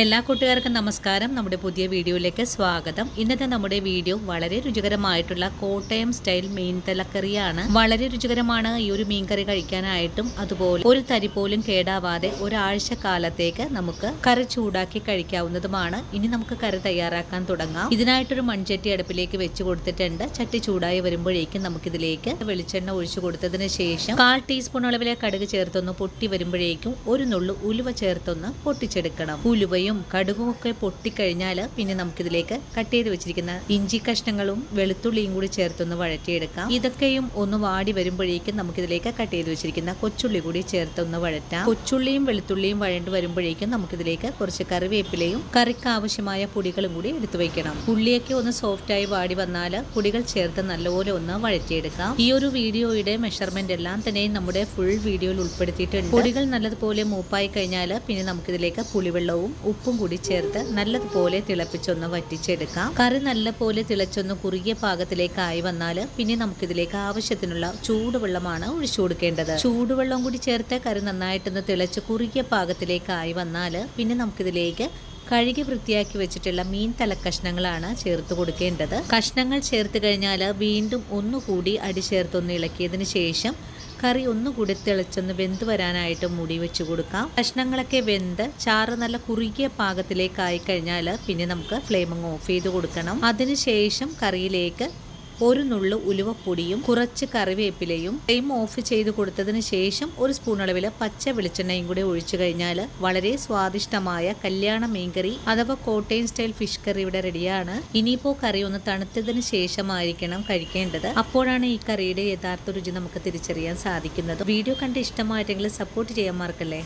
എല്ലാ കൂട്ടുകാർക്കും നമസ്കാരം. നമ്മുടെ പുതിയ വീഡിയോയിലേക്ക് സ്വാഗതം. ഇന്നത്തെ നമ്മുടെ വീഡിയോ വളരെ രുചികരമായിട്ടുള്ള കോട്ടയം സ്റ്റൈൽ മീൻ തലക്കറിയാണ്. വളരെ രുചികരമാണ് ഈ ഒരു മീൻകറി കഴിക്കാനായിട്ടും. അതുപോലെ ഒരു തരി പോലും കേടാവാതെ ഒരാഴ്ച കാലത്തേക്ക് നമുക്ക് കറി ചൂടാക്കി കഴിക്കാവുന്നതുമാണ്. ഇനി നമുക്ക് കറി തയ്യാറാക്കാൻ തുടങ്ങാം. ഇതിനായിട്ടൊരു മൺചട്ടി അടുപ്പിലേക്ക് വെച്ച് കൊടുത്തിട്ടുണ്ട്. ചട്ടി ചൂടായി വരുമ്പോഴേക്കും നമുക്കിതിലേക്ക് വെളിച്ചെണ്ണ ഒഴിച്ചു കൊടുത്തതിന് ശേഷം 1/4 ടീസ്പൂൺ അളവിലെ കടുക് ചേർത്തൊന്ന് പൊട്ടി വരുമ്പോഴേക്കും ഒരു നുള്ളു ഉലുവ ചേർത്തൊന്ന് പൊട്ടിച്ചെടുക്കണം. ഉലുവയും കടുകും ഒക്കെ പൊട്ടിക്കഴിഞ്ഞാൽ പിന്നെ നമുക്കിതിലേക്ക് കട്ട് ചെയ്ത് വെച്ചിരിക്കുന്ന ഇഞ്ചി കഷ്ണങ്ങളും വെളുത്തുള്ളിയും കൂടി ചേർത്തൊന്ന് വഴറ്റിയെടുക്കാം. ഇതൊക്കെയും ഒന്ന് വാടി വരുമ്പോഴേക്കും നമുക്കിതിലേക്ക് കട്ട് ചെയ്ത് വെച്ചിരിക്കുന്ന കൊച്ചുള്ളി കൂടി ചേർത്തൊന്ന് വഴറ്റാം. കൊച്ചുള്ളിയും വെളുത്തുള്ളിയും വഴണ്ട് വരുമ്പോഴേക്കും നമുക്കിതിലേക്ക് കുറച്ച് കറിവേപ്പിലയും കറിക്ക് ആവശ്യമായ പൊടികളും കൂടി എടുത്തു വെക്കണം. ഉള്ളിയൊക്കെ ഒന്ന് സോഫ്റ്റായി വാടി വന്നാൽ പൊടികൾ ചേർത്ത് നല്ലപോലെ ഒന്ന് വഴറ്റിയെടുക്കാം. ഈ ഒരു വീഡിയോയുടെ മെഷർമെന്റ് എല്ലാം തന്നെ നമ്മുടെ ഫുൾ വീഡിയോയിൽ ഉൾപ്പെടുത്തിയിട്ടുണ്ട്. പൊടികൾ നല്ലതുപോലെ മൂപ്പായി കഴിഞ്ഞാൽ പിന്നെ നമുക്കിതിലേക്ക് പുളിവെള്ളവും ഉപ്പും കൂടി ചേർത്ത് നല്ലതുപോലെ തിളപ്പിച്ചൊന്ന് വറ്റിച്ചെടുക്കാം. കറി നല്ലപോലെ തിളച്ചൊന്ന് കുറുകിയ പാകത്തിലേക്കായി വന്നാൽ പിന്നെ നമുക്കിതിലേക്ക് ആവശ്യത്തിനുള്ള ചൂടുവെള്ളമാണ് ഒഴിച്ചു കൊടുക്കേണ്ടത്. ചൂടുവെള്ളം കൂടി ചേർത്ത് കറി നന്നായിട്ടൊന്ന് തിളച്ച് കുറുകിയ പാകത്തിലേക്കായി വന്നാൽ പിന്നെ നമുക്കിതിലേക്ക് കഴുകി വൃത്തിയാക്കി വെച്ചിട്ടുള്ള മീൻ തലക്കഷ്ണങ്ങളാണ് ചേർത്ത് കൊടുക്കേണ്ടത്. കഷ്ണങ്ങൾ ചേർത്ത് കഴിഞ്ഞാൽ വീണ്ടും ഒന്നുകൂടി അടി ചേർത്തൊന്ന് ഇളക്കിയതിന് ശേഷം കറി ഒന്നുകൂടി തിളച്ചൊന്ന് വെന്ത് വരാനായിട്ട് മൂടി വെച്ച് കൊടുക്കാം. കഷ്ണങ്ങളൊക്കെ വെന്ത് ചാറ് നല്ല കുറുകിയ പാകത്തിലേക്കായി കഴിഞ്ഞാൽ പിന്നെ നമുക്ക് ഫ്ലെയിം ഓഫ് ചെയ്ത് കൊടുക്കണം. അതിനുശേഷം കറിയിലേക്ക് ഒരു നുള്ളു ഉലുവപ്പൊടിയും കുറച്ച് കറിവേപ്പിലയും ഫ്ലെയിം ഓഫ് ചെയ്ത് കൊടുത്തതിന് ശേഷം ഒരു സ്പൂൺ അളവിൽ പച്ച വെളിച്ചെണ്ണയും കൂടി ഒഴിച്ചു കഴിഞ്ഞാൽ വളരെ സ്വാദിഷ്ടമായ കല്യാണ മീൻകറി അഥവാ കോട്ടയം സ്റ്റൈൽ ഫിഷ് കറി ഇവിടെ റെഡിയാണ്. ഇനിയിപ്പോൾ കറി ഒന്ന് തണുത്തതിന് ശേഷമായിരിക്കണം കഴിക്കേണ്ടത്. അപ്പോഴാണ് ഈ കറിയുടെ യഥാർത്ഥ രുചി നമുക്ക് തിരിച്ചറിയാൻ സാധിക്കുന്നത്. വീഡിയോ കണ്ട് ഇഷ്ടമായിട്ടെങ്കിൽ സപ്പോർട്ട് ചെയ്യാൻ മറക്കല്ലേ.